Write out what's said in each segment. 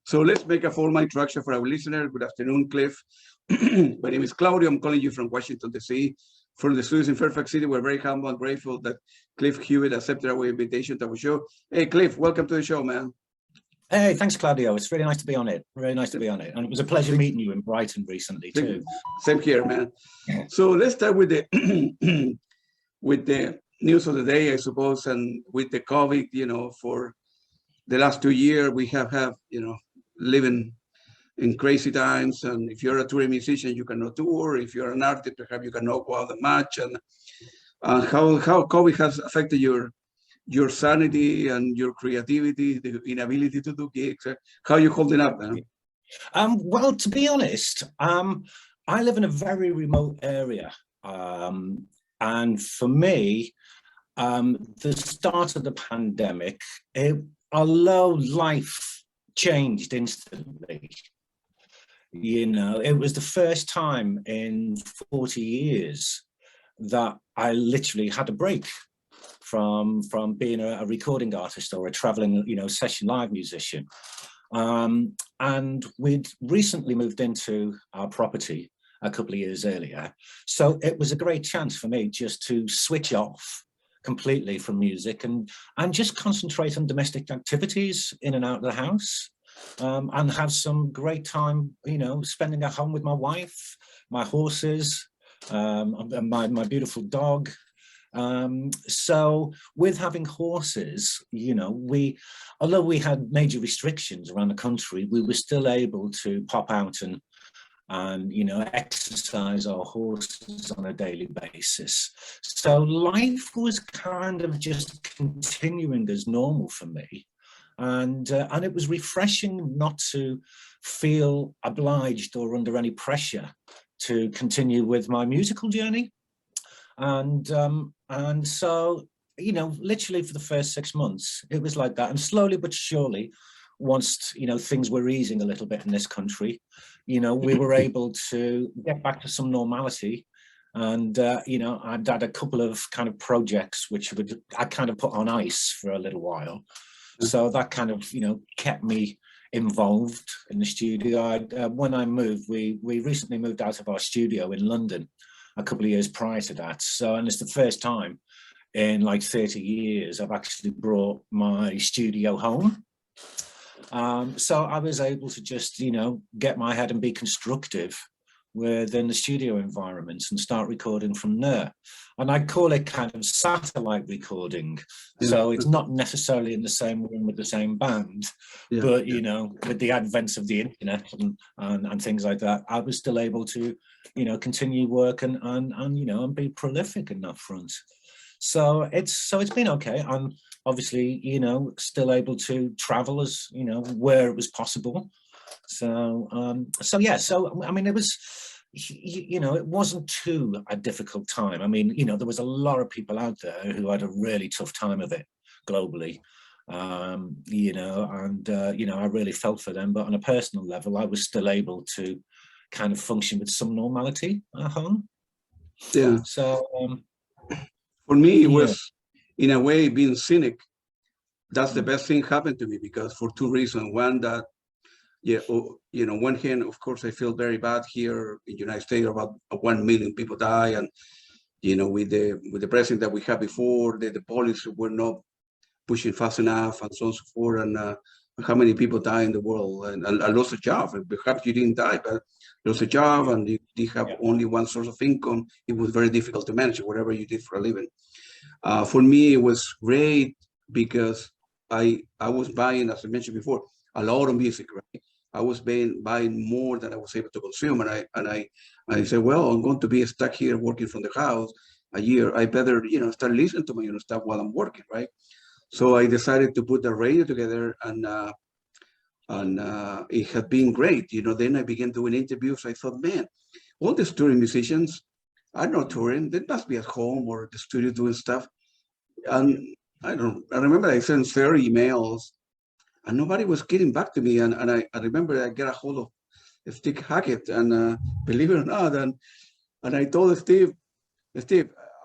So let's make a formal introduction for our listener. Good afternoon, Cliff. My name is Claudio. I'm calling you from Washington, D.C. From the studios in Fairfax City. We're very humble and grateful that Cliff Hewitt accepted our invitation to our show. Hey, Cliff, welcome to the show, man. Hey, thanks, Claudio. It's really nice to be on it. Really nice to be on it. And it was a pleasure meeting you in Brighton recently, too. Same here, man. So let's start with the with the news of the day, I suppose, and with the COVID, for the last 2 years, we have had, living in crazy times. And if you're a touring musician, you cannot tour. If you're an artist, perhaps you cannot go out that much. And how COVID has affected your sanity and your creativity, the inability to do gigs. How are you holding up, man? Well, to be honest, I live in a very remote area. And for me, the start of the pandemic, although life changed instantly, it was the first time in 40 years that I literally had a break from being a recording artist or a traveling, session live musician. And we'd recently moved into our property a couple of years earlier. So it was a great chance for me just to switch off completely from music and just concentrate on domestic activities in and out of the house, and have some great time, spending at home with my wife, my horses, and my beautiful dog. So with having horses, although we had major restrictions around the country, we were still able to pop out and exercise our horses on a daily basis. So life was kind of just continuing as normal for me. And it was refreshing not to feel obliged or under any pressure to continue with my musical journey. And so, literally for the first 6 months, it was like that. And slowly but surely, once, things were easing a little bit in this country, we were able to get back to some normality. And, I'd had a couple of kind of projects which I kind of put on ice for a little while. So that kind of, kept me involved in the studio. When I moved, we recently moved out of our studio in London a couple of years prior to that. And it's the first time in like 30 years I've actually brought my studio home. So I was able to just, get my head and be constructive within the studio environments and start recording from there. And I call it kind of satellite recording. So it's not necessarily in the same room with the same band, but, with the advent of the internet and things like that, I was still able to, continue work and be prolific in that front. So it's been okay. I'm obviously, still able to travel as, where it was possible. So I mean, it was, it wasn't too a difficult time. I mean, there was a lot of people out there who had a really tough time of it globally, I really felt for them. But on a personal level, I was still able to kind of function with some normality at home. Yeah. So for me, it was, in a way, being cynic. That's the best thing happened to me, because for two reasons. One, that, one hand, of course, I feel very bad here in the United States. About 1 million people die, and with the president that we had before, the police were not pushing fast enough, and so on and so forth. And how many people die in the world, and I lost a job. And perhaps you didn't die, but lost a job, and you have only one source of income. It was very difficult to manage whatever you did for a living. For me, it was great because I was buying, as I mentioned before, a lot of music, right? I was buying more than I was able to consume, and I said, well, I'm going to be stuck here working from the house a year. I better, start listening to my own stuff while I'm working, right? So I decided to put the radio together, and it had been great. Then I began doing interviews. I thought, man, all these touring musicians are not touring. They must be at home or at the studio doing stuff. And I remember I sent 30 emails, and nobody was getting back to me. And I remember I got a hold of Steve Hackett, and believe it or not, and I told Steve,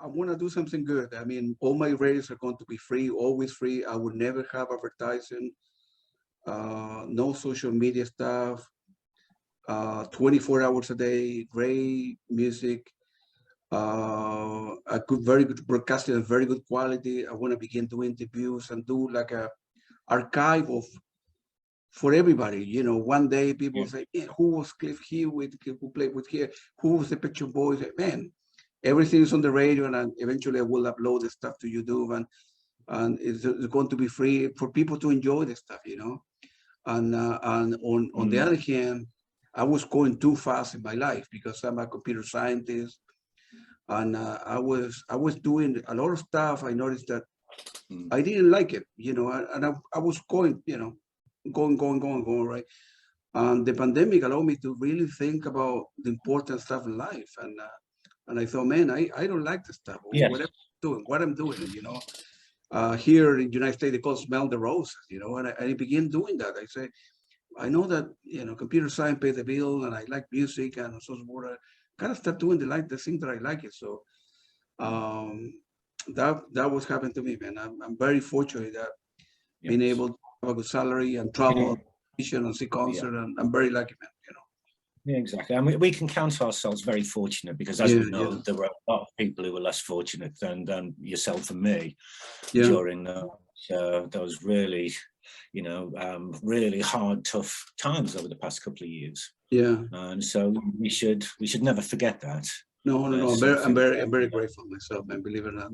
I want to do something good. I mean, all my radios are going to be free, always free. I will never have advertising. no social media stuff, 24 hours a day, great music, a good, very good broadcasting of very good quality. I want to begin doing interviews and do like a archive of for everybody. You know, one day people say, "Man, who was Cliff Hewitt? Who played with here? Who was the Pet Shop Boys?" Man, everything is on the radio, and eventually I will upload the stuff to YouTube, and it's going to be free for people to enjoy the stuff. You know, and on the other hand, I was going too fast in my life because I'm a computer scientist, and I was doing a lot of stuff. I noticed that I didn't like it, you know, and I was going, you know, going, right? And the pandemic allowed me to really think about the important stuff in life, and I thought, man, I don't like this stuff, or Yes. what I'm doing, you know. Here in the United States, they call smell the roses, you know, and I began doing that. I say, I know that, you know, computer science pays the bill, and I like music and so forth. I kind of start doing the things that I like it. So that was happened to me, man. I'm very fortunate that being able to have a good salary and travel and see concert, and I'm very lucky, man. You know. Yeah, exactly. And we can count ourselves very fortunate because, as we know, there were a lot of people who were less fortunate than yourself and me during those really, you know, really hard, tough times over the past couple of years. Yeah. And so we should never forget that. No. I'm very grateful myself, man. Believe it or not.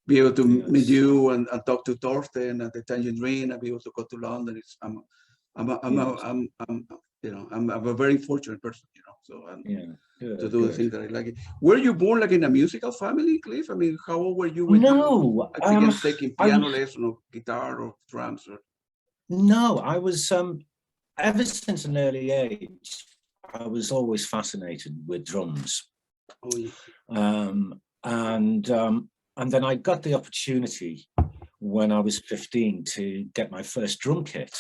Be able to meet you and talk to Thorsten at the Tangent Ring, and be able to go to London. I'm a very fortunate person, you know. So to do the things that I like. Were you born like in a musical family, Cliff? I mean, how old were you when you began taking piano lesson or guitar or drums? No, I was ever since an early age. I was always fascinated with drums. And then I got the opportunity when I was 15 to get my first drum kit.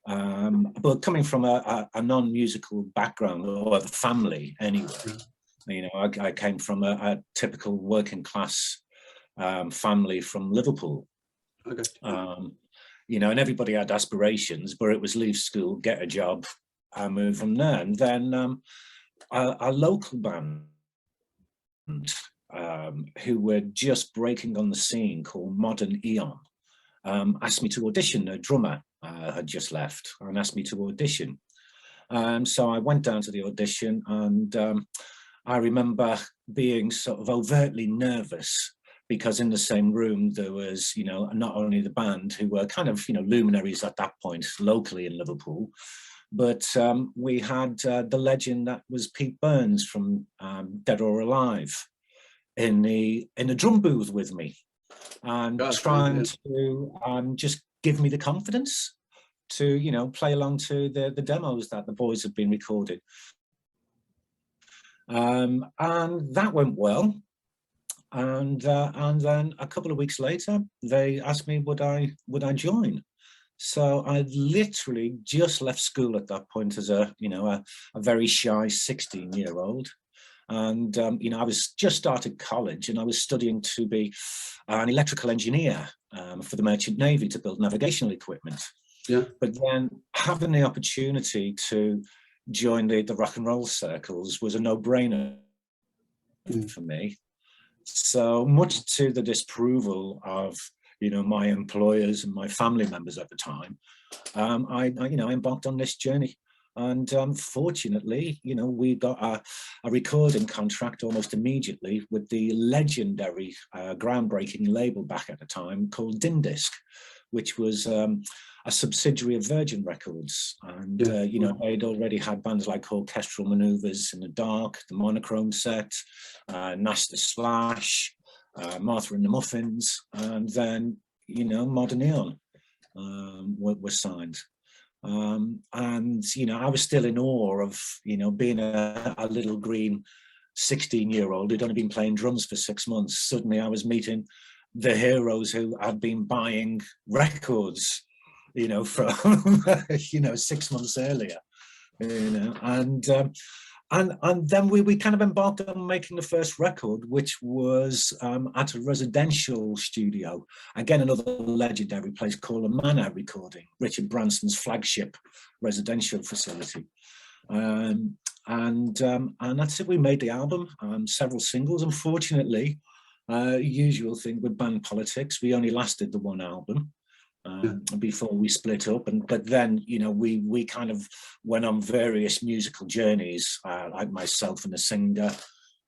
But coming from a non-musical background or family anyway, you know, I came from a typical working class family from Liverpool. You know, and everybody had aspirations, but it was leave school, get a job, and move from there. And then a local band who were just breaking on the scene called Modern Eon asked me to audition. A drummer had just left and asked me to audition. So I went down to the audition, and I remember being sort of overtly nervous because in the same room there was, you know, not only the band who were kind of, you know, luminaries at that point locally in Liverpool, but we had the legend that was Pete Burns from Dead or Alive in the drum booth with me, and trying to just give me the confidence to, you know, play along to the demos that the boys had been recording. And that went well. And then a couple of weeks later, they asked me would I join. So I literally just left school at that point as a very shy 16-year-old. And, you know, I was just started college, and I was studying to be an electrical engineer for the Merchant Navy to build navigational equipment. But then having the opportunity to join the rock and roll circles was a no-brainer for me. So much to the disapproval of, you know, my employers and my family members at the time, I embarked on this journey. And fortunately, you know, we got a recording contract almost immediately with the legendary, groundbreaking label back at the time called Din Disc, which was a subsidiary of Virgin Records. And, you know, they'd already had bands like Orchestral Maneuvers in the Dark, the Monochrome Set, Nash the Slash, Martha and the Muffins, and then, you know, Modern Eon were signed. And, you know, I was still in awe of, you know, being a little green 16-year-old who'd only been playing drums for 6 months. Suddenly I was meeting the heroes who had been buying records, you know, from, you know, 6 months earlier, you know, and And then we kind of embarked on making the first record, which was at a residential studio. Again, another legendary place called the Manor Recording, Richard Branson's flagship residential facility. And that's it. We made the album, several singles. Unfortunately, usual thing with band politics, we only lasted the one album. Before we split up, but then we kind of went on various musical journeys, like myself and the singer,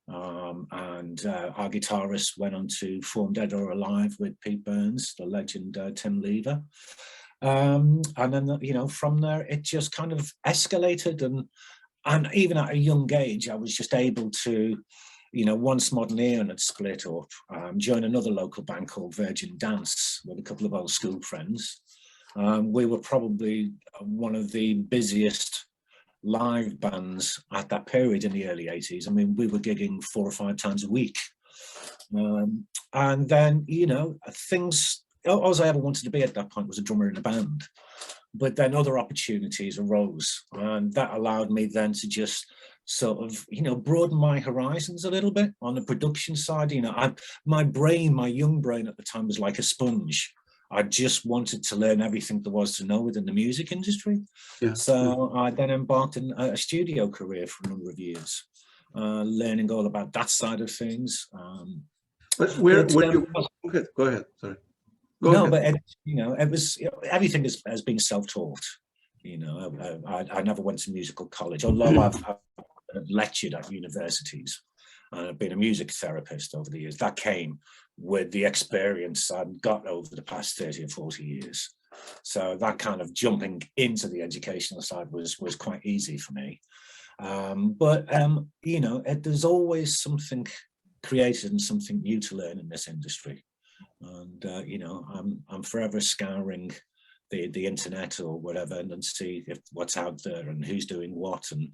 and our guitarist went on to form Dead or Alive with Pete Burns, the legend Tim Lever, and then from there it just kind of escalated, and even at a young age I was just able to, once Modern Eon had split up, join another local band called Virgin Dance with a couple of old school friends. We were probably one of the busiest live bands at that period in the early 80s. I mean, we were gigging 4 or 5 times a week. And then, things, all I ever wanted to be at that point was a drummer in a band. But then other opportunities arose, and that allowed me then to just sort of, broaden my horizons a little bit on the production side. My young brain at the time was like a sponge. I just wanted to learn everything there was to know within the music industry. Yeah. So I then embarked on a studio career for a number of years, learning all about that side of things. But okay, go ahead. Sorry. But it was everything has been self-taught. I never went to musical college, although I've lectured at universities and I've been a music therapist over the years. That came with the experience I'd got over the past 30 or 40 years. So that kind of jumping into the educational side was quite easy for me. There's always something created and something new to learn in this industry. And I'm forever scouring the internet or whatever and see what's out there and who's doing what, and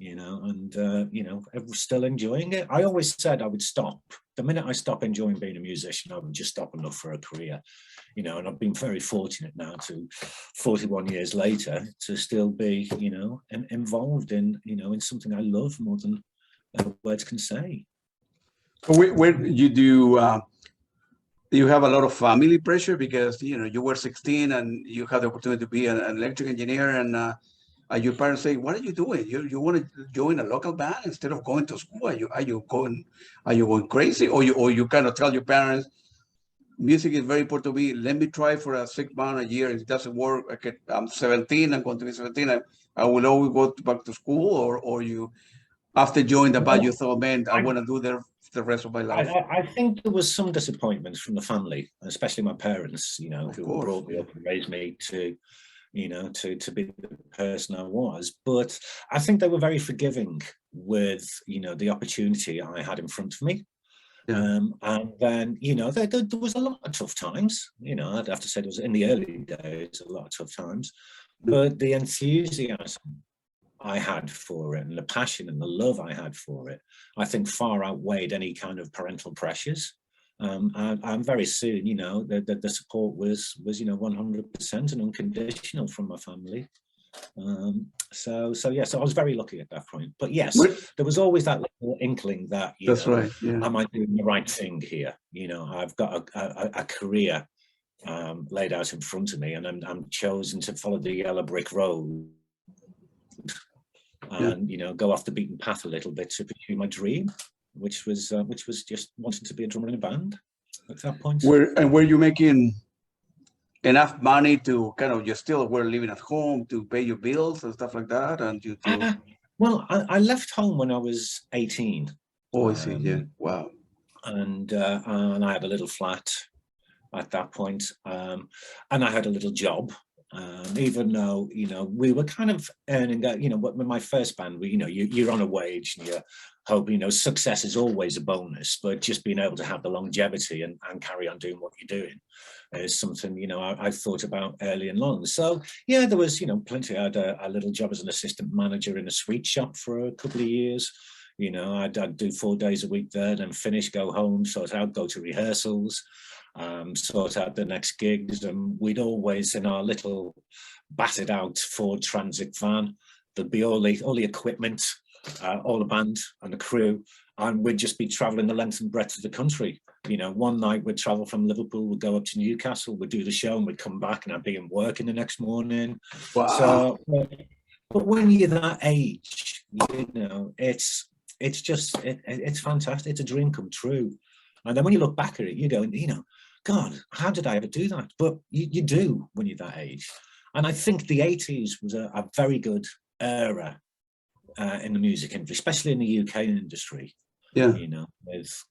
I'm still enjoying it. I always said I would stop the minute I stop enjoying being a musician. I would just stop and look for a career, and I've been very fortunate now to 41 years later to still be involved in in something I love more than words can say. Where you do you have a lot of family pressure because you were 16 and you had the opportunity to be an electric engineer, and your parents say, "What are you doing? You want to join a local band instead of going to school? Are you going crazy?" Or you kind of tell your parents, "Music is very important to me. Let me try for a 6 months, a year. If it doesn't work, I'm 17. I'm going to be 17. I will always go back to school." Or you, after joining the band, you thought, "Man, I want to do the rest of my life." I think there was some disappointment from the family, especially my parents, who brought me up and raised me to be the person I was. But I think they were very forgiving with, the opportunity I had in front of me. Yeah. And then, there was a lot of tough times. I'd have to say there was, in the early days, a lot of tough times. But the enthusiasm I had for it and the passion and the love I had for it, I think far outweighed any kind of parental pressures. And very soon, the support was 100% and unconditional from my family. So I was very lucky at that point. But yes, there was always that little inkling that right. Yeah. Am I doing the right thing here? I've got a career laid out in front of me, and I'm chosen to follow the yellow brick road and go off the beaten path a little bit to pursue my dream, which was just wanting to be a drummer in a band at that point. Were you making enough money to kind of, you still were living at home to pay your bills and stuff like that? And well, I left home when I was 18. Oh, I see. Yeah. Wow. And I had a little flat at that point, and I had a little job. Even though we were kind of earning, with my first band, you're on a wage and you hope success is always a bonus, but just being able to have the longevity and carry on doing what you're doing is something I thought about early and long. So yeah, there was plenty. I had a little job as an assistant manager in a sweet shop for a couple of years. I'd do 4 days a week there, then finish, go home, sort out, go to rehearsals, sort out the next gigs. And we'd always, in our little battered out Ford Transit van, there'd be all the equipment all the band and the crew, and we'd just be traveling the length and breadth of the country. You know, one night we'd travel from Liverpool, we'd go up to Newcastle, we'd do the show, and we'd come back, and I'd be in working the next morning. Wow. So, but when you're that age, you know, it's fantastic. It's a dream come true. And then when you look back at it, you go, you know, God, how did I ever do that? But you do when you're that age. And I think the 80s was a very good era in the music industry, especially in the UK industry. Yeah. You know,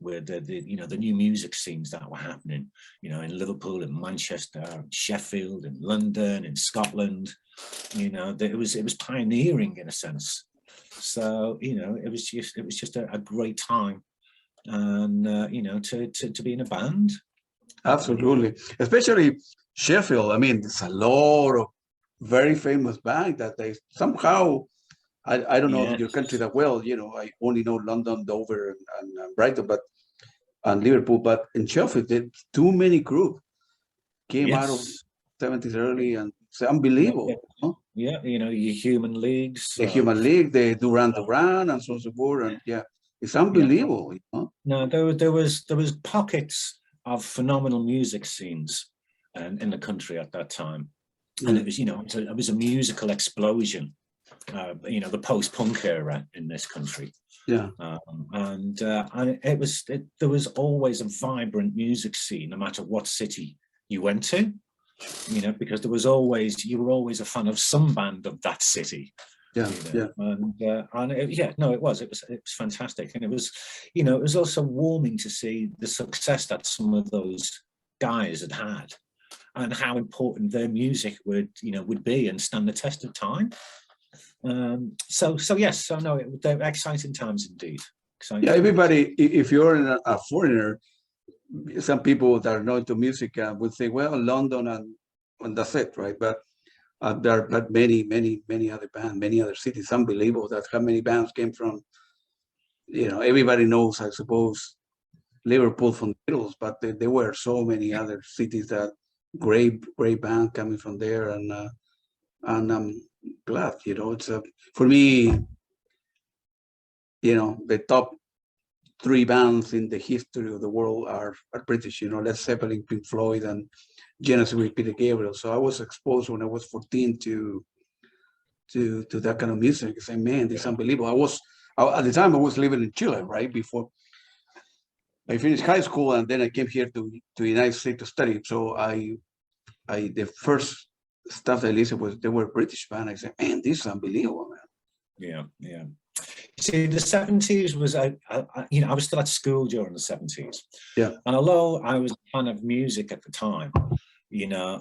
with the you know, the new music scenes that were happening, you know, in Liverpool, in Manchester, in Sheffield, in London, in Scotland. You know, it was pioneering in a sense. So, you know, it was just a great time, and you know, to be in a band. Absolutely, especially Sheffield. I mean, there's a lot of very famous bands that they somehow. I don't know your country that well. You know, I only know London, Dover, and Brighton, and Liverpool. But in Sheffield, there's too many groups came out of 70s early, and it's unbelievable. Huh? Yeah, you know, your Human Leagues, the Human League, the Duran Duran, and so on, so forth. And yeah, it's unbelievable. You know? No, there was pockets of phenomenal music scenes in the country at that time, and it was, you know, it was a musical explosion. You know, the post-punk era in this country. Yeah. And there was always a vibrant music scene, no matter what city you went to. You know, because you were always a fan of some band of that city. Yeah, you know? And it was fantastic, and it was, you know, it was also warming to see the success that some of those guys had, and how important their music would be and stand the test of time. They're exciting times indeed. Yeah, everybody, if you're a foreigner, some people that are not into music would say, well, London and that's it, right? But there are many other bands, many other cities. Unbelievable that how many bands came from, you know, everybody knows, I suppose, Liverpool from the Beatles, but there were so many other cities that great band coming from there, and I'm glad, you know, it's for me, you know, the top 3 bands in the history of the world are British, you know, Led Zeppelin, Pink Floyd, and Genesis with Peter Gabriel. So I was exposed when I was 14 to that kind of music. I say, man, this is unbelievable. At the time I was living in Chile, right, before I finished high school, and then I came here to the United States to study. So the first stuff I listened was, they were British band. I said, man, this is unbelievable, man. Yeah. See, the 70s was, you know, I was still at school during the 70s. Yeah. And although I was a fan of music at the time, you know,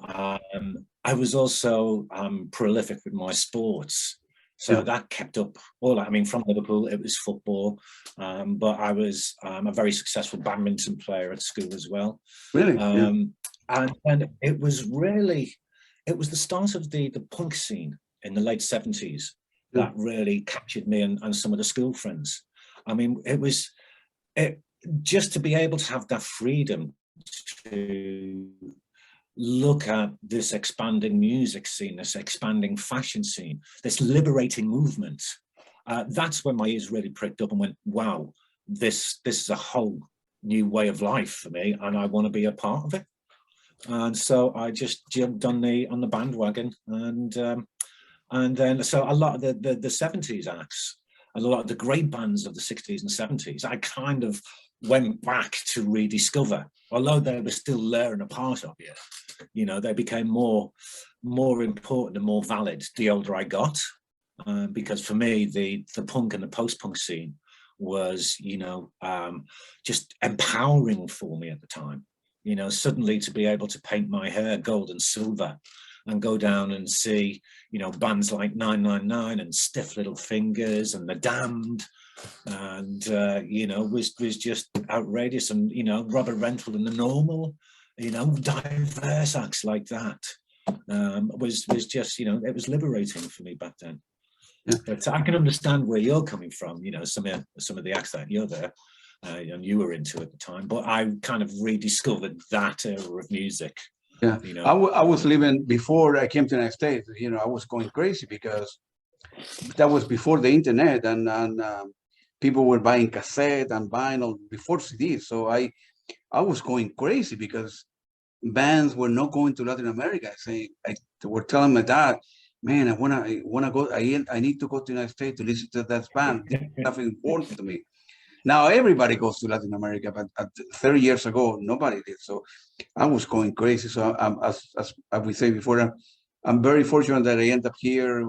I was also prolific with my sports. So that kept up from Liverpool, it was football. But I was a very successful badminton player at school as well. Really? And it was the start of the punk scene in the late 70s. That really captured me and some of the school friends. I mean, it just to be able to have that freedom to look at this expanding music scene, this expanding fashion scene, this liberating movement. That's when my ears really pricked up and went, wow, this is a whole new way of life for me, and I want to be a part of it. And so I just jumped on the bandwagon, and then, so a lot of the 70s acts, and a lot of the great bands of the 60s and 70s, I kind of went back to rediscover, although they were still there and a part of it. You know, they became more important and more valid the older I got, because for me, the punk and the post-punk scene was, you know, just empowering for me at the time. You know, suddenly to be able to paint my hair gold and silver, and go down and see, you know, bands like 999 and Stiff Little Fingers and The Damned, and you know, was just outrageous. And you know, Robert Rental and The Normal, you know, diverse acts like that, was just, you know, it was liberating for me back then. But I can understand where you're coming from. You know, some of the acts that you're there and you were into at the time, but I kind of rediscovered that era of music. Yeah, you know, I was living, before I came to the United States, you know, I was going crazy because that was before the internet, and people were buying cassette and vinyl before CDs. So I was going crazy because bands were not going to Latin America. They were telling my dad, "Man, I wanna go. I need to go to the United States to listen to that band. It's nothing important to me." Now everybody goes to Latin America, but 30 years ago, nobody did. So I was going crazy. So as we say before, I'm very fortunate that I end up here,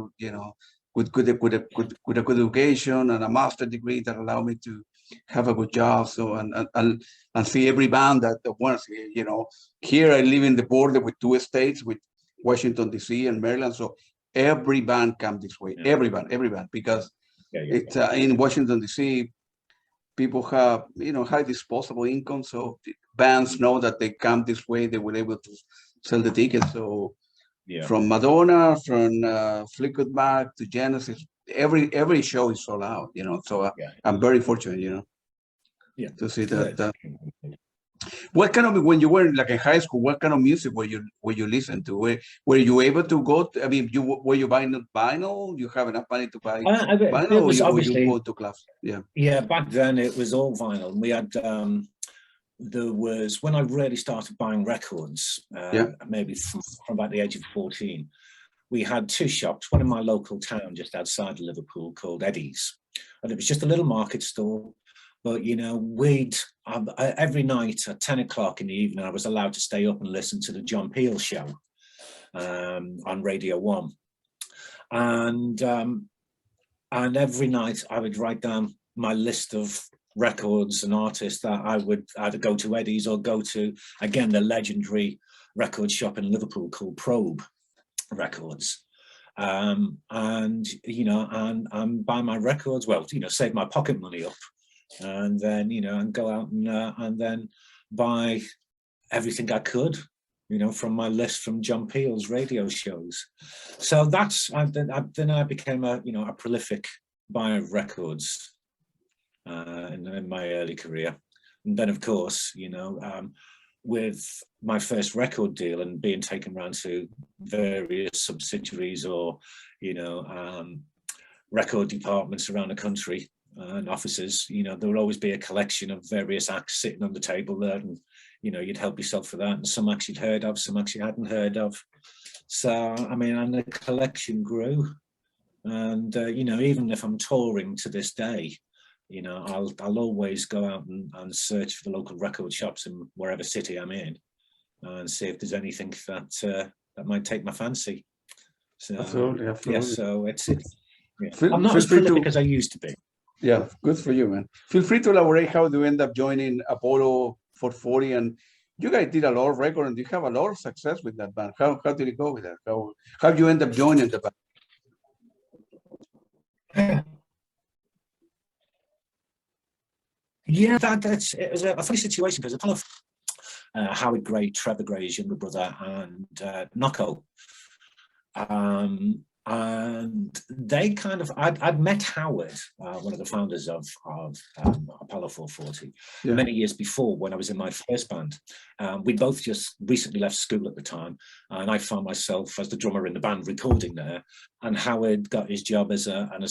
with a good education and a master's degree that allowed me to have a good job. So and see every band that wants. Here I live in the border with 2 states, with Washington D.C. and Maryland. So every band comes this way. Yeah. Every band, because it's in Washington D.C. people have high disposable income, so bands know that they come this way, they were able to sell the tickets. So from Madonna, from Fleetwood Mac to Genesis, every show is sold out. So I'm very fortunate, to see that. What kind of, when you were like in high school, what kind of music were you listen to? Were you able to go? Were you buying vinyl? You have enough money to buy vinyl, or you go to clubs? Yeah. Back then it was all vinyl. We had there was, when I really started buying records, maybe from about the age of 14. We had 2 shops, one in my local town just outside Liverpool called Eddie's, and it was just a little market store. But we'd every night at 10 o'clock in the evening, I was allowed to stay up and listen to the John Peel show on Radio 1, and every night I would write down my list of records and artists that I would either go to Eddie's or go to, again, the legendary record shop in Liverpool called Probe Records. And buy my records, save my pocket money up, and then and go out and then buy everything I could, from my list from John Peel's radio shows. So then I became a prolific buyer of records in my early career. And then of course with my first record deal and being taken around to various subsidiaries or record departments around the country and offices, there would always be a collection of various acts sitting on the table there, and you'd help yourself for that, and some acts you'd heard of, some acts you hadn't heard of. So and the collection grew, and even if I'm touring to this day, I'll always go out and search for the local record shops in wherever city I'm in, and see if there's anything that might take my fancy. So absolutely. Yeah, so it's I'm not as prolific as I used to be. Yeah, good for you, man. Feel free to elaborate how do you end up joining Apollo 440, and you guys did a lot of records, and you have a lot of success with that band. How did it go with that? How you end up joining the band? Yeah, it was a funny situation because Apollo, Howard Gray, Trevor Gray's younger brother, and Nocco. And they I'd met Howard, one of the founders of Apollo 440, many years before when I was in my first band. We both just recently left school at the time, and I found myself as the drummer in the band recording there, and Howard got his job as an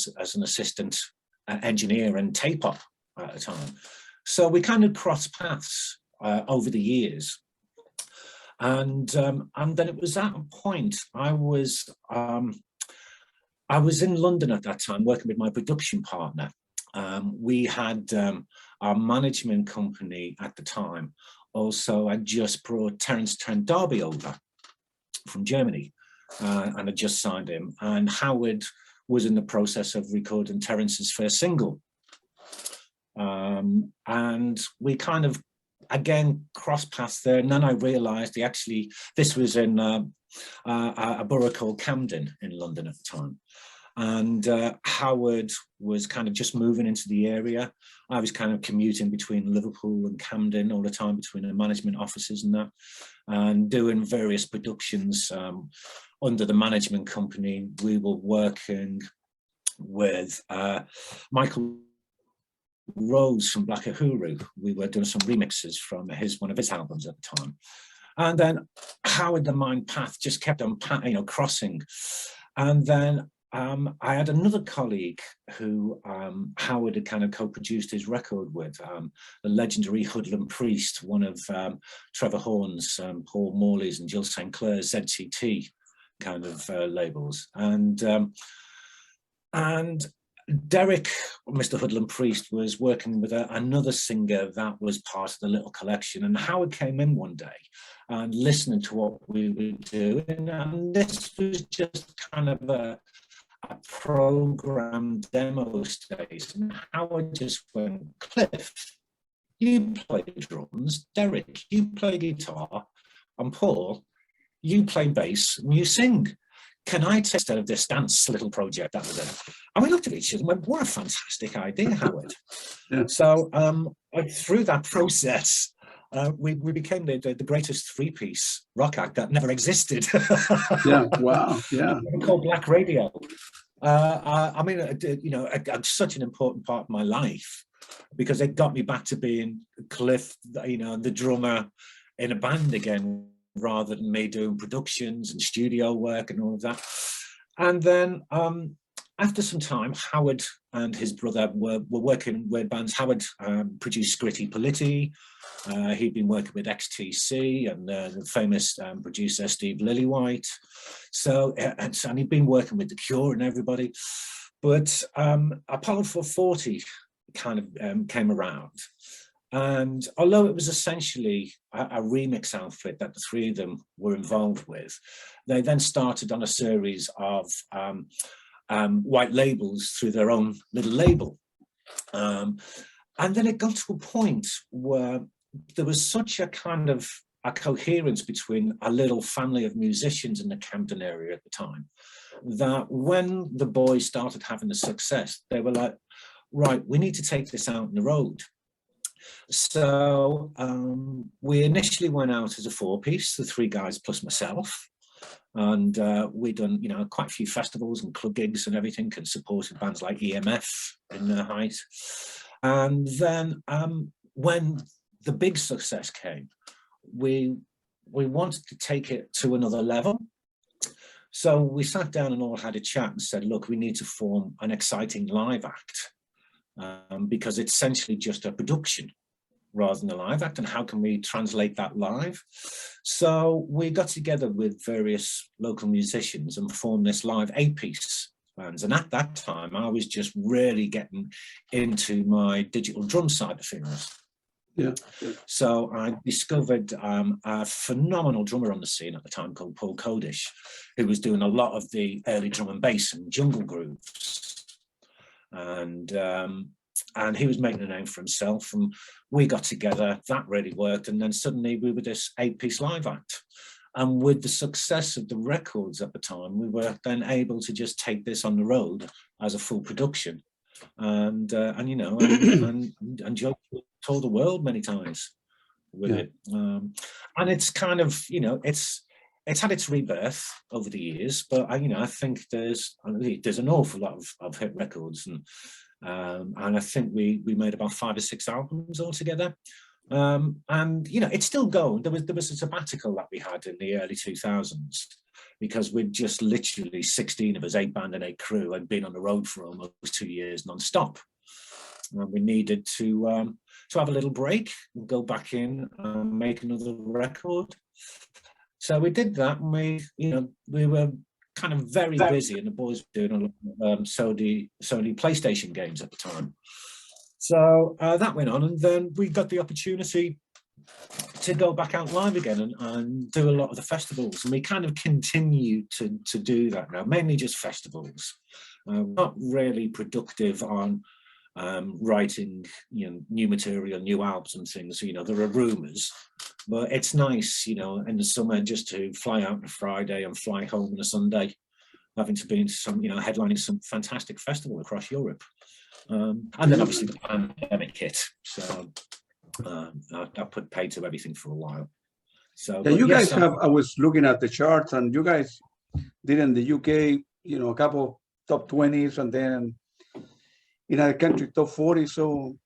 assistant engineer and tape-op at the time. So we kind of crossed paths over the years. And then it was at a point I was in London at that time working with my production partner. We had our management company at the time also had just brought Terence Trent D'Arby over from Germany, and had just signed him. And Howard was in the process of recording Terence's first single. And we kind of again crossed paths there, and then I realized this was in a borough called Camden in London at the time, and Howard was kind of just moving into the area. I was kind of commuting between Liverpool and Camden all the time, between the management offices and that, and doing various productions under the management company. We were working with Michael Rose from Black Uhuru. We were doing some remixes from one of his albums at the time. And then Howard, the Mind Path just kept on, crossing. And then I had another colleague who Howard had kind of co-produced his record with, the legendary Hoodlum Priest, one of Trevor Horn's, Paul Morley's and Jill St. Clair's ZTT kind of labels. And Derek, Mr. Hoodlum Priest, was working with another singer that was part of the little collection. And Howard came in one day and listening to what we were doing. And this was just kind of a program demo stage. And Howard just went, Cliff, you play drums. Derek, you play guitar. And Paul, you play bass and you sing. Can I take instead of this dance little project that was it? And we looked at each other and went, what a fantastic idea, Howard. Yeah. So through that process, we became the greatest three-piece rock act that never existed. Yeah, wow, yeah. Called Black Radio. I mean, you know, such an important part of my life because it got me back to being Cliff, you know, the drummer in a band again, rather than me doing productions and studio work and all of that. And then after some time, Howard and his brother were working with bands. Howard produced Scritti Politti. He'd been working with XTC and the famous producer Steve Lillywhite. So, and he'd been working with The Cure and everybody. But Apollo 440 kind of came around. And although it was essentially a remix outfit that the three of them were involved with, they then started on a series of white labels through their own little label. And then it got to a point where there was such a kind of a coherence between a little family of musicians in the Camden area at the time, that when the boys started having the success, they were like, right, we need to take this out on the road. So we initially went out as a four-piece, the three guys plus myself, and we'd done, you know, quite a few festivals and club gigs and everything, and supported bands like EMF in their height. And then when the big success came, we wanted to take it to another level. So we sat down and all had a chat and said, look, we need to form an exciting live act. Because it's essentially just a production rather than a live act, and how can we translate that live? So we got together with various local musicians and formed this live 8-piece bands. And at that time, I was just really getting into my digital drum side of things. Yeah. So I discovered a phenomenal drummer on the scene at the time called Paul Kodish, who was doing a lot of the early drum and bass and jungle grooves. And he was making a name for himself, and we got together. That really worked, and then suddenly we were this 8-piece live act. And with the success of the records at the time, we were then able to just take this on the road as a full production, and you know, and Joe told the world many times with it. And it's kind of, you know, it's had its rebirth over the years, but you know, I think there's an awful lot of hit records, and I think we made about 5 or 6 albums altogether. And you know, it's still going. There was a sabbatical that we had in the early 2000s because we'd just literally 16 of us, 8 band and 8 crew, and been on the road for almost 2 years non-stop. And we needed to have a little break and go back in and make another record. So we did that, and we were kind of very busy, and the boys were doing a lot of Sony PlayStation games at the time. So that went on, and then we got the opportunity to go back out live again and do a lot of the festivals, and we kind of continue to do that now, mainly just festivals. Not really productive on writing, you know, new material, new albums and things. You know, there are rumours, but it's nice, you know, in the summer just to fly out on a Friday and fly home on a Sunday, having to be in some, you know, headlining some fantastic festival across Europe. And then obviously the pandemic hit, so I put paid to everything for a while. So yeah, you guys have, I was looking at the charts, and you guys did in the UK, you know, a couple top 20s, and then in other country top 40. So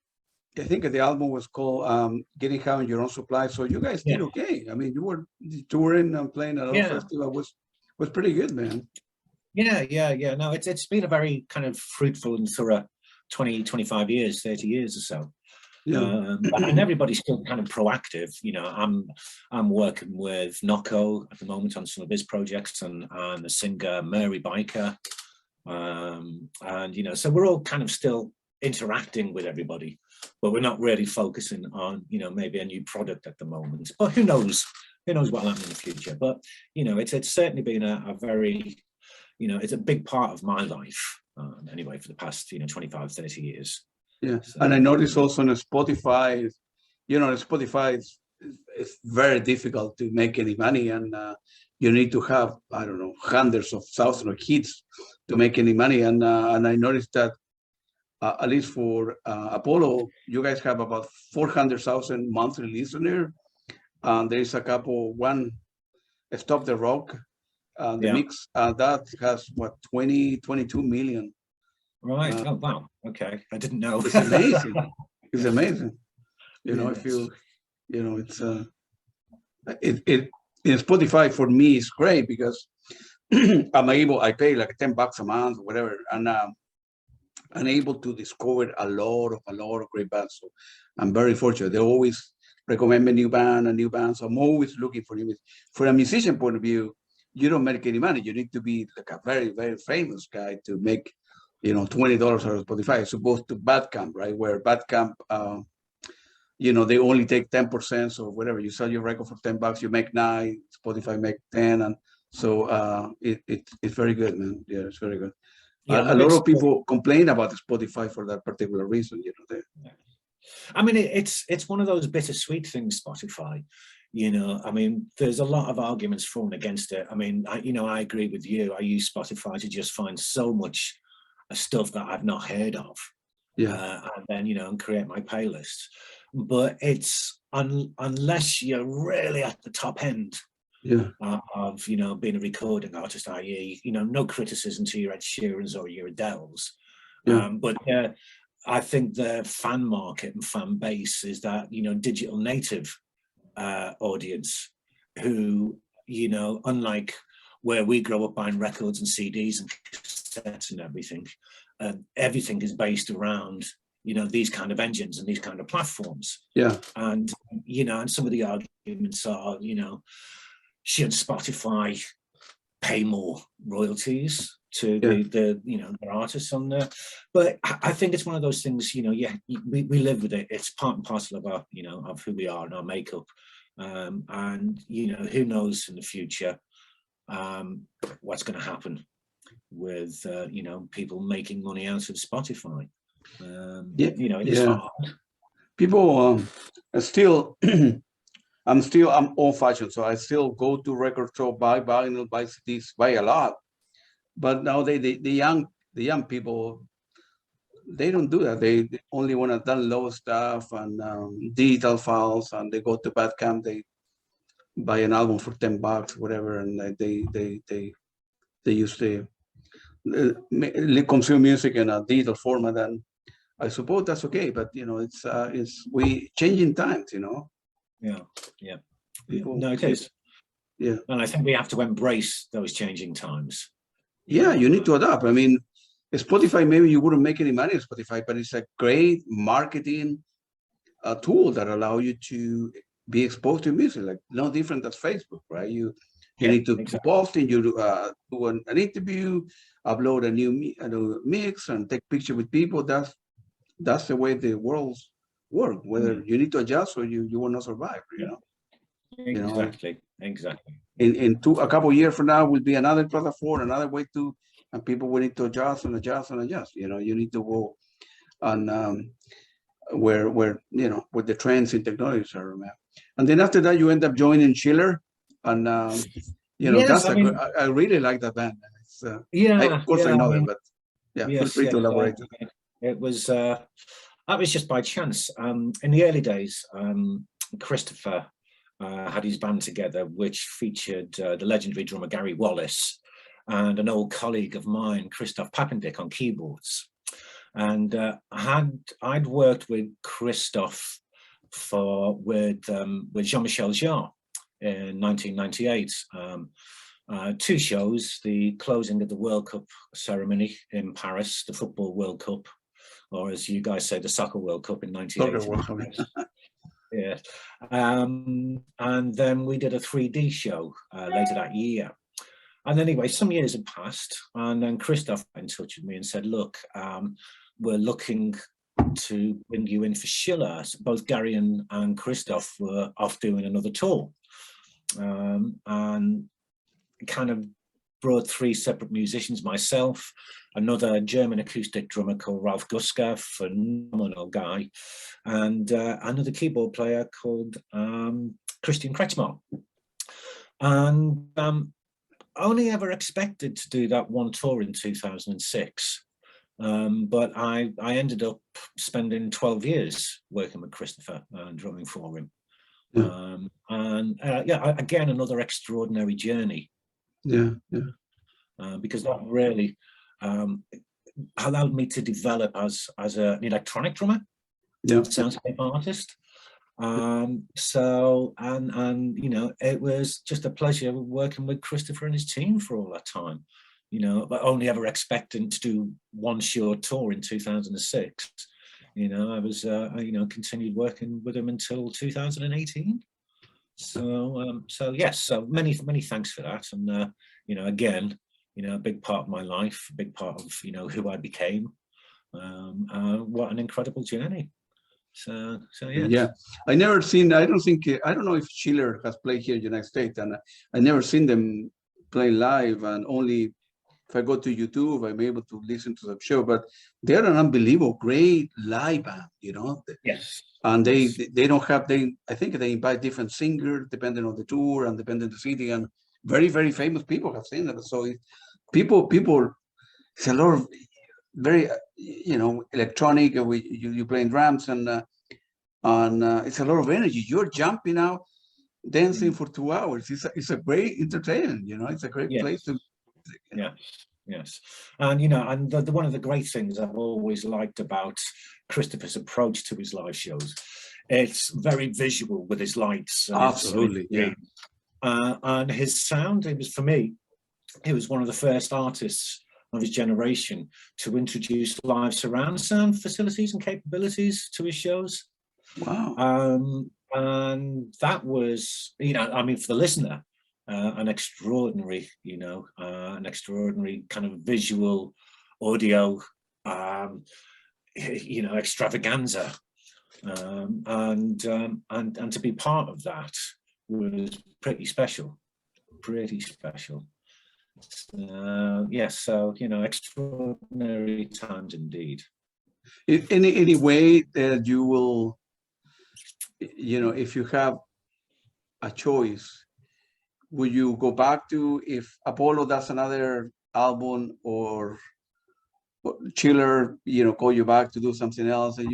I think the album was called Getting High on Your Own Supply. So you guys did okay. I mean, you were touring and playing at a festival. Was pretty good, man. Yeah. No, it's been a very kind of fruitful and thorough 20, 25 years, 30 years or so. Yeah. And everybody's still kind of proactive. I'm working with Nocco at the moment on some of his projects, and the singer Mary Biker, and so we're all kind of still interacting with everybody, but we're not really focusing on maybe a new product at the moment. But who knows what'll happen in the future. But it's certainly been a very it's a big part of my life anyway for the past 25, 30 years. Yeah, So, and I noticed also on Spotify, Spotify it's very difficult to make any money, and you need to have, I don't know, hundreds of thousands of hits to make any money. And I noticed that at least for Apollo, you guys have about 400,000 monthly listeners. There is a couple, one Stop the Rock, the mix, that has what, 22 million. Right. Oh wow. Okay, I didn't know. It's amazing. It's amazing. Yes. If you, it's in Spotify for me is great because I pay like $10 a month or whatever, and I'm able to discover a lot of great bands. So I'm very fortunate. They always recommend me a new band. So I'm always looking for new. For a musician point of view, you don't make any money. You need to be like a very, very famous guy to make $20 out of Spotify, as opposed to Bandcamp, right? Where Bandcamp, they only take 10%. So whatever, you sell your record for $10, you make 9, Spotify make 10. And so it's very good, man. Yeah, it's very good. A lot of people complain about Spotify for that particular reason, I mean, it's one of those bittersweet things, Spotify. There's a lot of arguments for and against it. I mean, I agree with you. I use Spotify to just find so much stuff that I've not heard of, and then and create my playlists. But it's unless you're really at the top end of being a recording artist, i.e. no criticism to your Ed Sheerans or your Adeles, but I think the fan market and fan base is that digital native audience who unlike where we grow up buying records and CDs and cassettes and everything is based around these kind of engines and these kind of platforms. And and some of the arguments are should Spotify pay more royalties to their artists on there? But I think it's one of those things. We live with it. It's part and parcel of our of who we are and our makeup. And who knows in the future what's going to happen with people making money out of Spotify. It's hard. People still I'm old-fashioned, so I still go to record store, buy vinyl, buy CDs, buy a lot. But now the young people, they don't do that. They only want to download stuff and digital files, and they go to Bandcamp, they buy an album for $10, whatever, and they used to consume music in a digital format. And I suppose that's okay, but it's we changing times, People, no, it is. Yeah. And I think we have to embrace those changing times. Yeah, you need to adapt. I mean, Spotify, maybe you wouldn't make any money on Spotify, but it's a great marketing tool that allow you to be exposed to music, like no different than Facebook, right? You need to post, and you do an interview, upload a new mix, and take picture with people. That's the way the world's work. Whether you need to adjust or you will not survive. Exactly. In a couple of years from now, will be another platform, another way to, and people will need to adjust and adjust and adjust. You need to go on where with the trends in technology are. And then after that, you end up joining Schiller, and I really like that band. It's, of course I know them, but feel free to elaborate. It was that was just by chance. In the early days, Christopher had his band together, which featured the legendary drummer Gary Wallace and an old colleague of mine, Christoph Pappendick, on keyboards. And I'd worked with Christoph with Jean-Michel Jarre in 1998. 2 shows: the closing of the World Cup ceremony in Paris, the Football World Cup, or as you guys say, the Soccer World Cup in 1980. Yeah. And then we did a 3D show later that year. And anyway, some years had passed, and then Christoph got in touch with me and said, look, we're looking to bring you in for Schiller. Both Gary and Christoph were off doing another tour. And kind of brought 3 separate musicians, myself, another German acoustic drummer called Ralf Guska, phenomenal guy, and another keyboard player called Christian Kretschmar. And only ever expected to do that one tour in 2006. But I ended up spending 12 years working with Christopher and drumming for him. Yeah, again, another extraordinary journey. Because that really allowed me to develop as an electronic drummer, soundscape artist. So you know, it was just a pleasure working with Christopher and his team for all that time. You know, but only ever expecting to do one short tour in 2006. You know, I was you know, continued working with him until 2018. So yes, so many thanks for that. And you know, again, you know, a big part of my life, a big part of, you know, who I became. What an incredible journey. So yes. Yeah, I never seen, I don't know if Schiller has played here in the United States, and I never seen them play live, and only if I go to YouTube, I'm able to listen to the show, but they're an unbelievable, great live band, you know? Yes. And they don't have, I think they invite different singers depending on the tour and depending on the city, and very, very famous people have seen them. So people, it's a lot of very, you know, electronic, you playing drums, and it's a lot of energy. You're jumping out, dancing for 2 hours. It's a great entertainment, you know, it's a great place to. Yes. And, you know, and one of the great things I've always liked about Christopher's approach to his live shows, it's very visual with his lights. And absolutely, and his sound, it was, for me, he was one of the first artists of his generation to introduce live surround sound facilities and capabilities to his shows. Wow. And that was, you know, I mean, for the listener, an extraordinary, you know, an extraordinary kind of visual audio, you know, extravaganza, and to be part of that was pretty special. Yes, so, you know, extraordinary times indeed. In any way that you will, you know, if you have a choice, will you go back to, if Apollo does another album, or Schiller, you know, call you back to do something else, and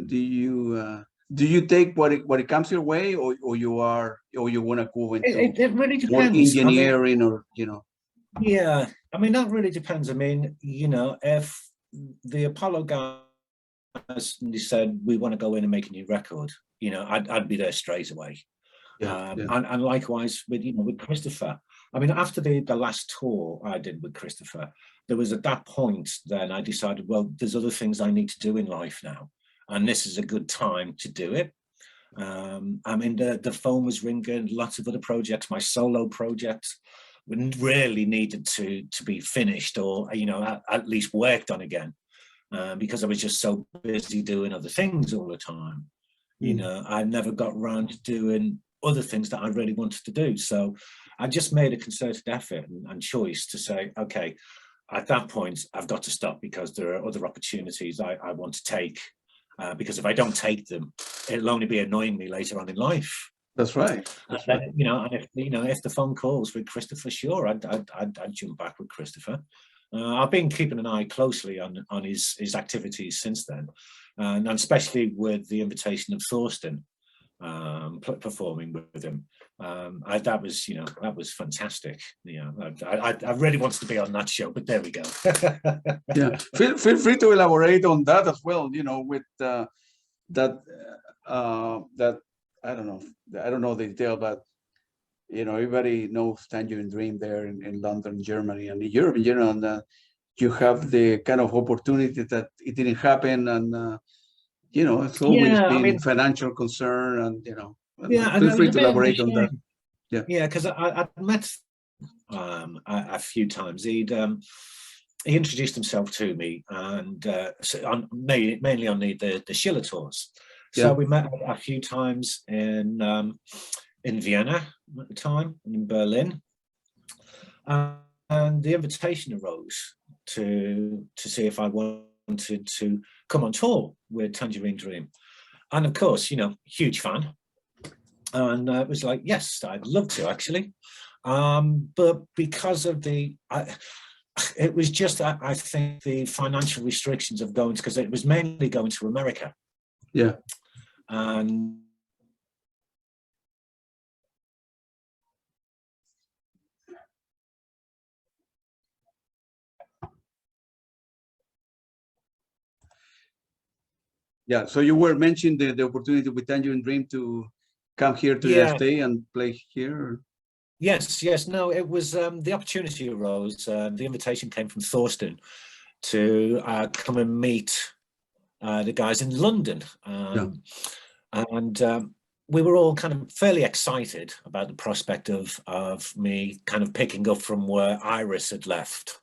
do you take what it comes your way, or you want to go into it really depends. more engineering, I mean, or, you know? Yeah, I mean, that really depends. I mean, you know, if the Apollo guys said we want to go in and make a new record, you know, I'd be there straight away. And likewise with, you know, with Christopher. I mean, after the last tour I did with Christopher, there was at that point then I decided, well, there's other things I need to do in life now, and this is a good time to do it. I mean, the phone was ringing, lots of other projects, my solo projects really needed to be finished, or, you know, at least worked on again, because I was just so busy doing other things all the time. You know, I never got around to doing other things that I really wanted to do. So I just made a concerted effort and choice to say, okay, at that point, I've got to stop, because there are other opportunities I want to take. Because if I don't take them, it'll only be annoying me later on in life. That's right. You know, and if the phone calls with Christopher, sure, I'd jump back with Christopher. I've been keeping an eye closely on his activities since then, and especially with the invitation of Thorsten performing with him. That was, you know, that was fantastic. You know, I really wanted to be on that show, but there we go. Yeah, feel free to elaborate on that as well. You know, with that I don't know the detail, but everybody knows Tangerine Dream there in London, Germany, and in Europe in general. And you have the kind of opportunity that it didn't happen, and it's always been financial concern, and yeah, feel free to bit of a elaborate on that. shame. Yeah, because I'd met a few times. He introduced himself to me, and mainly on the Schiller tours. So we met a few times in Vienna at the time, and in Berlin, and the invitation arose to see if I wanted to come on tour with Tangerine Dream. And of course, huge fan. And it was like, yes, I'd love to actually. But because of it was just, I think, the financial restrictions of going, because it was mainly going to America. Yeah. And yeah, so you were mentioning the opportunity with Tangerine Dream to come here to the United States and play here. Yes. No, it was the opportunity arose. The invitation came from Thorsten to come and meet the guys in London. And we were all kind of fairly excited about the prospect of me kind of picking up from where Iris had left.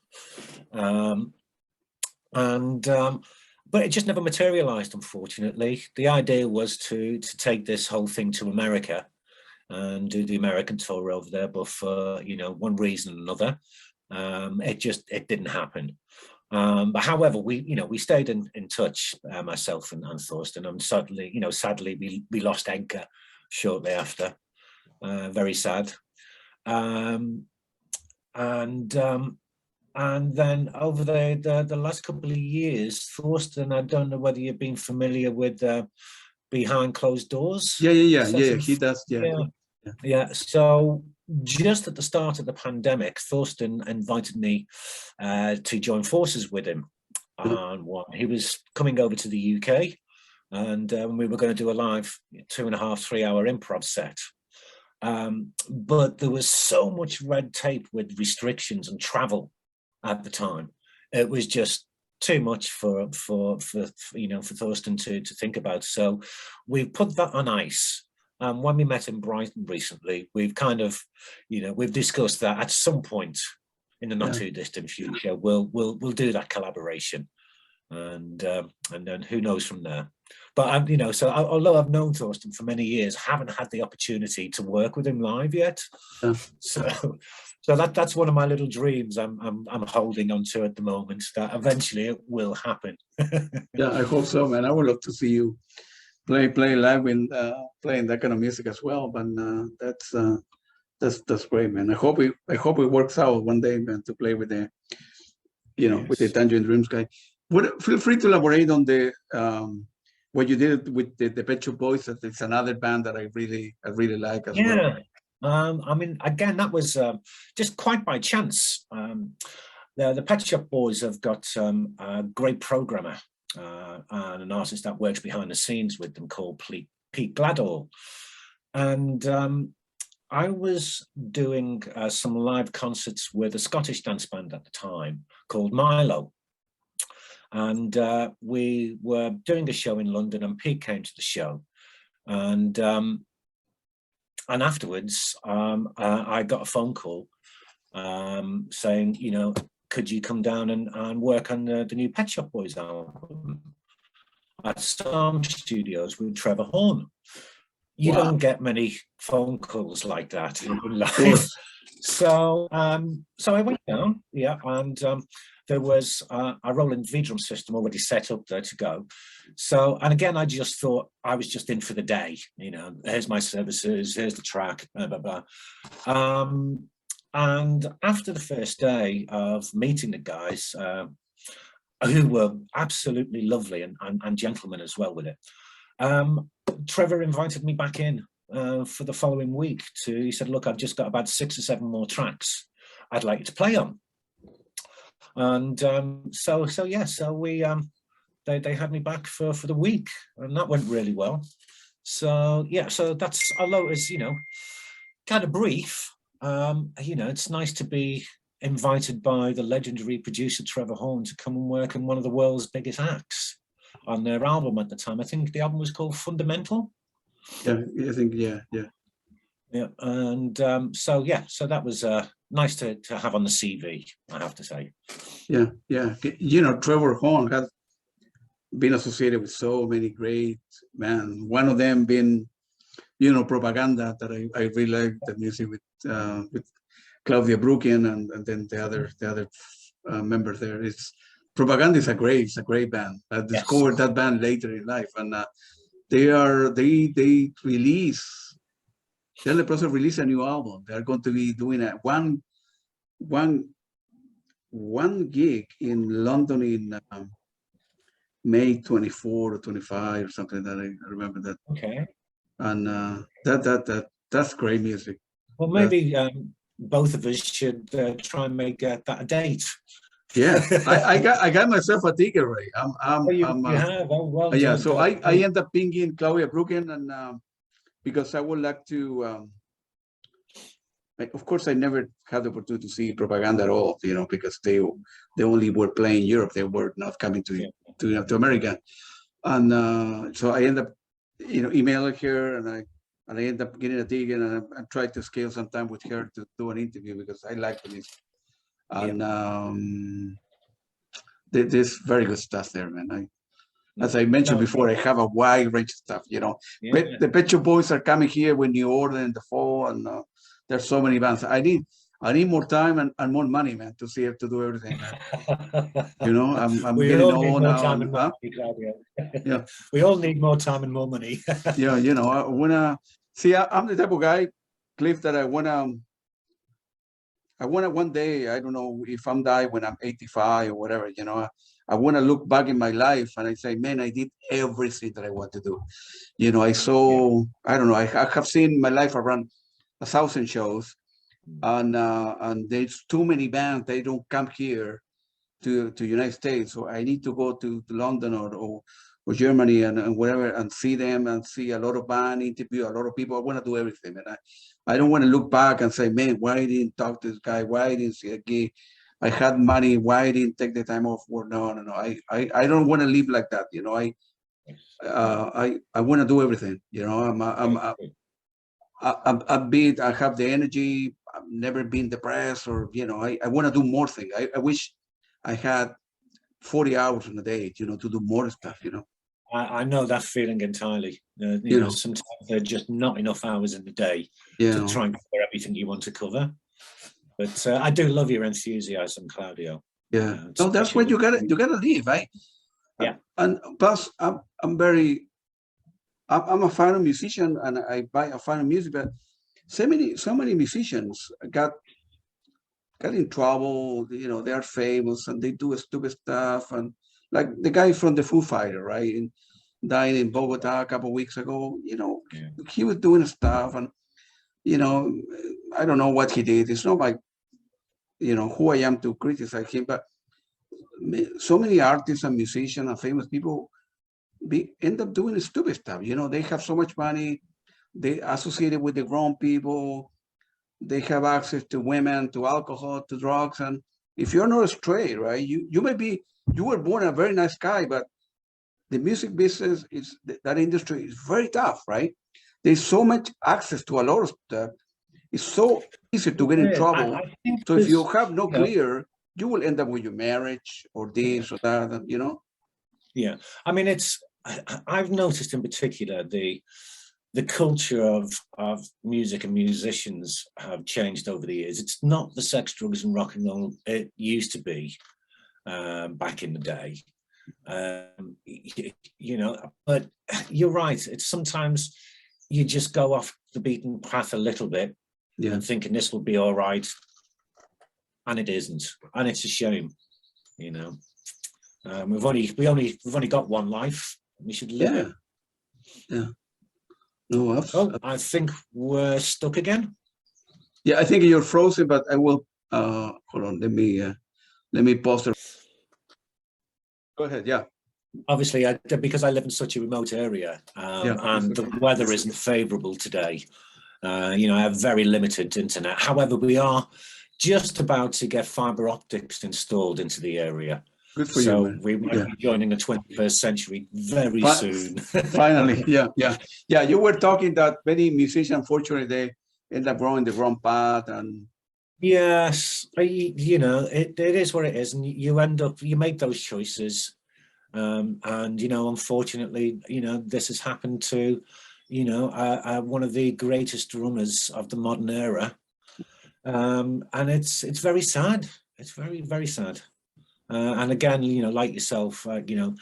But it just never materialized, unfortunately. The idea was to take this whole thing to America and do the American tour over there, but for one reason or another, it didn't happen. But however, we stayed in touch, myself and Thorsten, and sadly we lost Edgar shortly after. Very sad. And then over the last couple of years, Thorsten, I don't know whether you've been familiar with Behind Closed Doors. Yeah. He does. Yeah. So just at the start of the pandemic, Thorsten invited me to join forces with him. He was coming over to the UK, and we were going to do a live 2.5-3 hour improv set. But there was so much red tape with restrictions and travel at the time. It was just too much for Thorsten to think about. So we put that on ice. When we met in Brighton recently, we've kind of, we've discussed that at some point in the not too distant future, we'll do that collaboration, and then who knows from there. But so although I've known Thorsten for many years, I haven't had the opportunity to work with him live yet. So that's one of my little dreams I'm holding on to at the moment, that eventually it will happen. Yeah, I hope so, man. I would love to see you play live and playing that kind of music as well. But that's great, man. I hope it works out one day, man, to play with the with the Tangerine Dreams guy. Feel free to elaborate on the what you did with the Pet Shop Boys. It's another band that I really like as well. I mean, again, that was just quite by chance. The Pet Shop Boys have got a great programmer and an artist that works behind the scenes with them called Pete Gladall. And I was doing some live concerts with a Scottish dance band at the time called Milo. And we were doing a show in London, and Pete came to the show. And afterwards, I got a phone call saying, could you come down and work on the new Pet Shop Boys album at Storm Studios with Trevor Horn? You don't get many phone calls like that in life. So I went down, and there was a Roland V-drum system already set up there to go. So, and again, I just thought I was just in for the day. Here's my services, here's the track, blah, blah, blah. And after the first day of meeting the guys, who were absolutely lovely and gentlemen as well with it, Trevor invited me back in for the following week. He said, look, I've just got about 6 or 7 more tracks I'd like you to play on. And so we they had me back for the week, and that went really well. So so that's, although it's kind of brief. You know, it's nice to be invited by the legendary producer Trevor Horn to come and work in one of the world's biggest acts on their album at the time. I think the album was called Fundamental. Yeah, I think, yeah. Yeah, and so that was nice to have on the CV, I have to say. Yeah. You know, Trevor Horn has been associated with so many great men. One of them being, you know, Propaganda, that I really like the music with Claudia Brukin, and then the other members there. It's Propaganda is a great band. I discovered that band later in life, and they release. They're in the process of releasing a new album. They're going to be doing one gig in London in May 24 or 25 or something like that. I remember that. Okay. And that's great music. Well, maybe both of us should try and make that a date. Yeah, I got myself a ticket already. You have? Oh, well yeah. done. So I end up pinging Claudia Brukin, and because I would like to. Of course, I never had the opportunity to see Propaganda at all, you know, because they only were playing Europe. They were not coming to America, and so I end up, you know, emailing her, and I end up getting a ticket, and I tried to scale some time with her to do an interview because I like the music, and there's very good stuff there, man. As I mentioned before, I have a wide range of stuff, you know. Yeah. The Pet Shop Boys are coming here when you order in the fall, and there's so many bands. I need more time and more money, man, to do everything, man. You know, I'm getting old now. Yeah, we all need more time and more money. Yeah, you know, I wanna see. I'm the type of guy, Cliff, that I wanna one day. I don't know if I'm die when I'm 85 or whatever. You know, I want to look back in my life and I say, man, I did everything that I want to do. You know, I don't know. I have seen my life around 1,000 shows, and there's too many bands. They don't come here to United States, so I need to go to London or Germany and wherever and see them and see a lot of band, interview a lot of people. I want to do everything, and I don't want to look back and say, man, why I didn't talk to this guy? Why I didn't see a gig? I had money. Why I didn't take the time off work? No. I don't want to live like that. You know, I want to do everything. You know, I'm upbeat. I have the energy. I've never been depressed, or you know, I want to do more things. I wish I had 40 hours in a day, you know, to do more stuff. You know, I know that feeling entirely. You know, sometimes there are just not enough hours in the day to try and cover everything you want to cover. But I do love your enthusiasm, Claudio. Yeah, so that's what you gotta live, right? Yeah. And plus, I'm a fan of musician, and I buy a fan of music, but so many musicians got in trouble. You know, they are famous and they do stupid stuff, and like the guy from the Foo Fighter, right? And died in Bogota a couple of weeks ago. You know, he was doing stuff, and you know, I don't know what he did. It's not like, you know, who I am to criticize him, but so many artists and musicians and famous people end up doing stupid stuff. You know, they have so much money, they associated with the wrong people, they have access to women, to alcohol, to drugs, and if you're not straight, right, you were born a very nice guy, but the music business that industry is very tough, right? There's so much access to a lot of stuff. It's so easy to get in trouble. So if you have no clear, you will end up with your marriage or this or that, you know? Yeah, I mean, I've noticed in particular the culture of music and musicians have changed over the years. It's not the sex, drugs and rock and roll it used to be back in the day. You know, but you're right. It's sometimes you just go off the beaten path a little bit and thinking this will be all right, and it isn't, and it's a shame. You know, we've only got one life. We should live it. Yeah. No, I think we're stuck again. Yeah, I think you're frozen, but I will. Hold on. Let me pause the. Go ahead. Yeah. Obviously, because I live in such a remote area, and the weather isn't favourable today. You know, I have very limited internet. However, we are just about to get fiber optics installed into the area. Good for you, So man. we might Yeah. be joining the 21st century very soon. Finally, yeah. You were talking that many musicians, unfortunately, they end up growing the wrong path, and Yes, you know, it is what it is, and you end up, you make those choices. And, you know, unfortunately, you know, this has happened to, you know, one of the greatest drummers of the modern era. And it's very sad. It's very, very sad. And again, you know, like yourself, you know,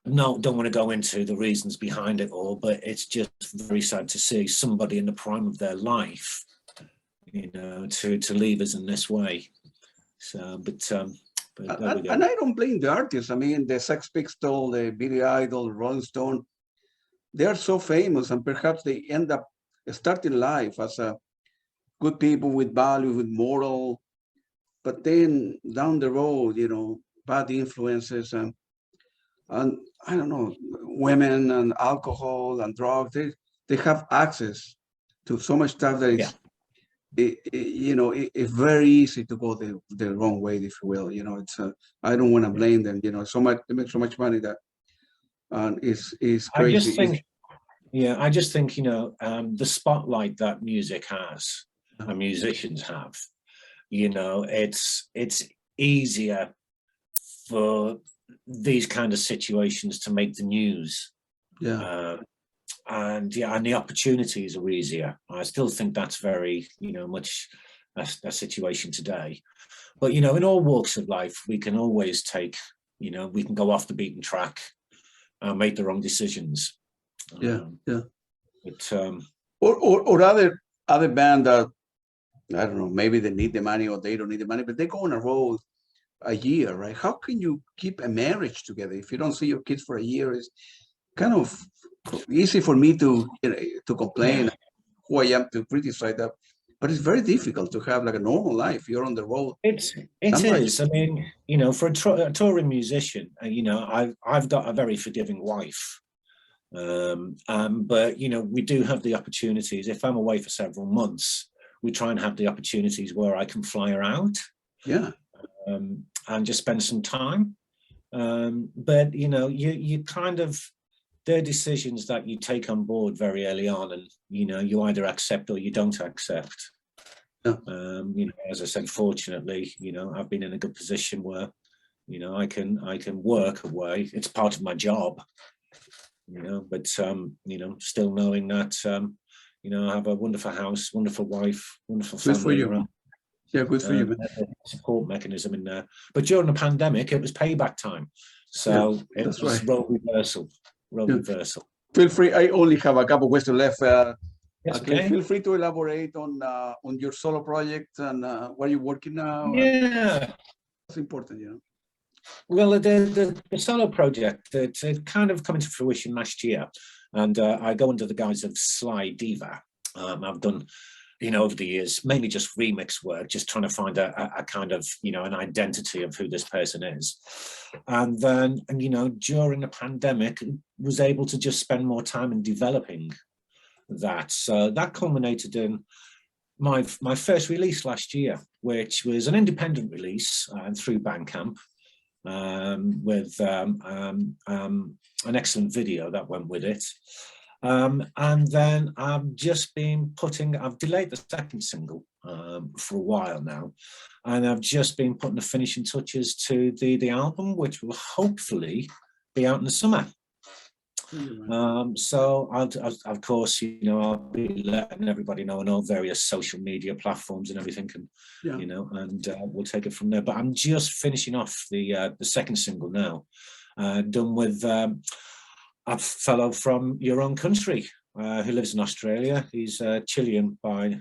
no, don't want to go into the reasons behind it all, but it's just very sad to see somebody in the prime of their life, you know, to leave us in this way. So, but there we go. and I don't blame the artists. I mean, the Sex Pistols, the Billy Idol, Rolling Stone, they are so famous, and perhaps they end up starting life as a good people with value, with moral, but then down the road, you know, bad influences and I don't know, women and alcohol and drugs, they have access to so much stuff that Yeah. you know, it's very easy to go the wrong way, if you will. You know, it's I don't want to blame them. You know, so much they make so much money that is crazy. I just think, yeah, I just think, you know, the spotlight that music has and musicians have, you know, it's easier for these kind of situations to make the news. Yeah. And yeah, and the opportunities are easier. I still think that's very, you know, much a situation today. But, you know, in all walks of life, we can always take, you know, we can go off the beaten track and make the wrong decisions. Yeah. But or other band that I don't know, maybe they need the money or they don't need the money, but they go on a road a year, right? How can you keep a marriage together if you don't see your kids for a year? It's kind of easy for me to, you know, to complain who I am to criticize that, but it's very difficult to have like a normal life. You're on the road. it is. I mean, you know, for a touring musician, you know, I've got a very forgiving wife. But you know, we do have the opportunities. If I'm away for several months, we try and have the opportunities where I can fly her out, and just spend some time. But you know, you kind of, they're decisions that you take on board very early on, and you know, you either accept or you don't accept. You know, as I said, fortunately, you know, I've been in a good position where, you know, I can work away. It's part of my job. You know, but you know, still knowing that you know, I have a wonderful house, wonderful wife, wonderful family. Good for you. Yeah, good for you. Support mechanism in there. But during the pandemic, it was payback time, so it was right. Role reversal. Feel free. I only have a couple questions left. Yes, okay. Feel free to elaborate on your solo project and where you're working now. Yeah, it's important, you know. Well, the solo project, it kind of come into fruition last year, and I go under the guise of Sly Diva. I've done, you know, over the years, mainly just remix work, just trying to find a kind of, you know, an identity of who this person is. And then, you know, during the pandemic, was able to just spend more time in developing that. So that culminated in my first release last year, which was an independent release through Bandcamp. With an excellent video that went with it. And then I've delayed the second single for a while now, and I've just been putting the finishing touches to the album, which will hopefully be out in the summer. So of course, you know, I'll be letting everybody know on all various social media platforms and everything, and you know, and we'll take it from there. But I'm just finishing off the second single now, done with a fellow from your own country who lives in Australia. He's Chilean he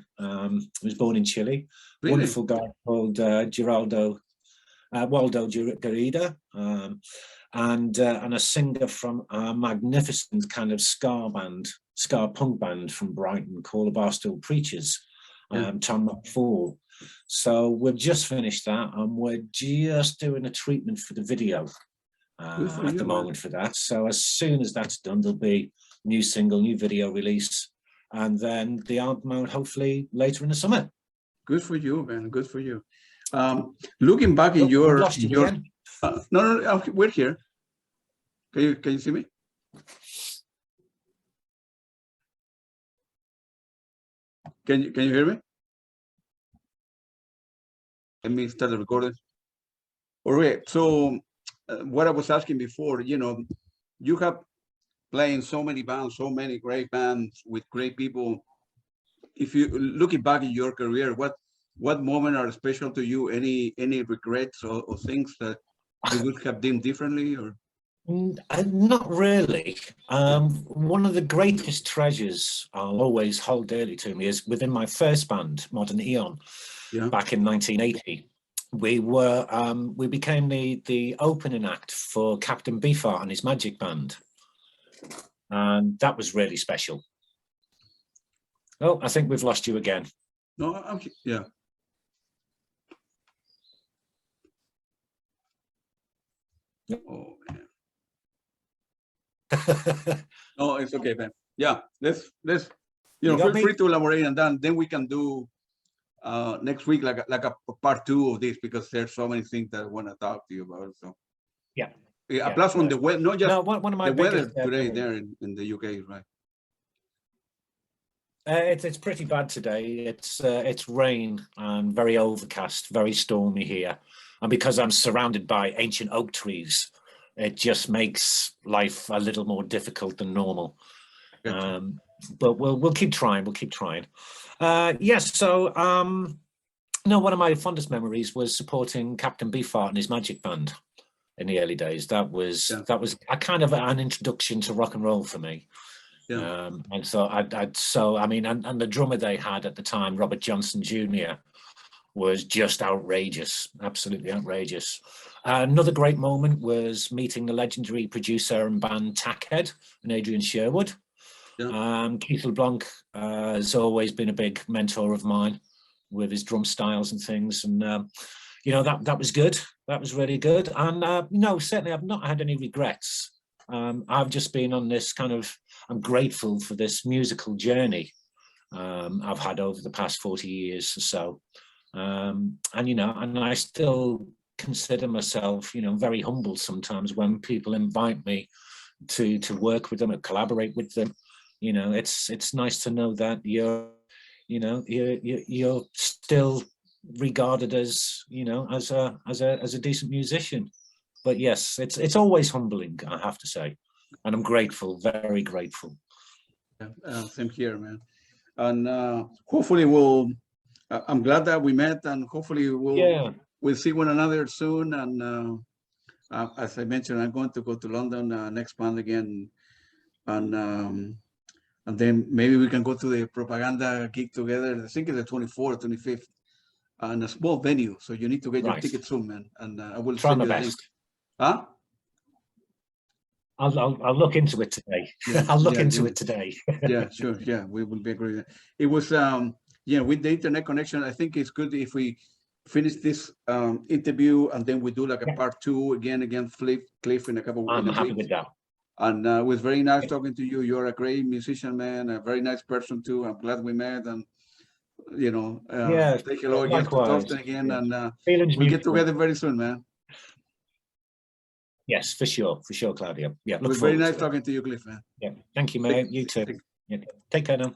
was born in Chile. Really? Wonderful guy called Waldo Garida. And a singer from a magnificent kind of ska punk band from Brighton called the Barstool Preachers, Tom McFall. So we've just finished that, and we're just doing a treatment for the video at the moment for that. So as soon as that's done, there'll be new single, new video release, and then the album out hopefully later in the summer. Good for you, man. Good for you. Looking back in We've lost you again. No, we're here. Can you see me? Can you hear me? Let me start the recording. All right. So what I was asking before, you have playing so many bands, so many great bands with great people. If you looking back in your career, what moment are special to you? Any regrets or things that you would have done differently, or? Not really. One of the greatest treasures I'll always hold dearly to me is within my first band, Modern Eon, back in 1980. We became the opening act for Captain Beefheart and his Magic Band, and that was really special. Oh, I think we've lost you again. No, yeah. Oh man. No, it's okay, man. Yeah, let's feel free to elaborate on that. Then we can do next week like a part 2 of this, because there's so many things that I want to talk to you about. So yeah. Plus on the weather, not just one of my the weather biggest, today there in the UK, right? It's pretty bad today. It's rain and very overcast, very stormy here, and because I'm surrounded by ancient oak trees, it just makes life a little more difficult than normal. But we'll keep trying. We'll keep trying. Yes. So no, one of my fondest memories was supporting Captain Beefheart and his Magic Band in the early days. That was a kind of an introduction to rock and roll for me. Yeah. And so I mean, and the drummer they had at the time, Robert Johnson Jr., was just outrageous, absolutely outrageous. Another great moment was meeting the legendary producer and band Tackhead and Adrian Sherwood. Yeah. Keith LeBlanc has always been a big mentor of mine with his drum styles and things, and that was good. That was really good. And no, certainly I've not had any regrets. I've just been on this I'm grateful for this musical journey I've had over the past 40 years or so. And I still consider myself, very humble sometimes when people invite me to work with them and collaborate with them. It's nice to know that you're still regarded as, as a decent musician. But yes, it's always humbling, I have to say, and I'm grateful, very grateful. Yeah, same here, man. And hopefully I'm glad that we met, and hopefully we'll see one another soon. And as I mentioned, I'm going to go to London next month again, and then maybe we can go to the propaganda gig together. I think it's the 24th, 25th, and a small venue. So you need to get your ticket soon, man. And I will try my best. Huh? I'll look into it today. Yeah, I'll look into it today. Yeah, sure. Yeah, we will be agreeing. It was with the internet connection, I think it's good if we finish this interview and then we do like a part 2 again Cliff in a couple of weeks. I'm happy with that. And it was very nice talking to you. You're a great musician, man, a very nice person too. I'm glad we met, and say hello again to Torsten again, and we'll get together very soon, man. Yes, for sure, Claudio. Yeah, it was very nice talking to you, Cliff, man. Yeah, thank you, mate. You too. Take care now.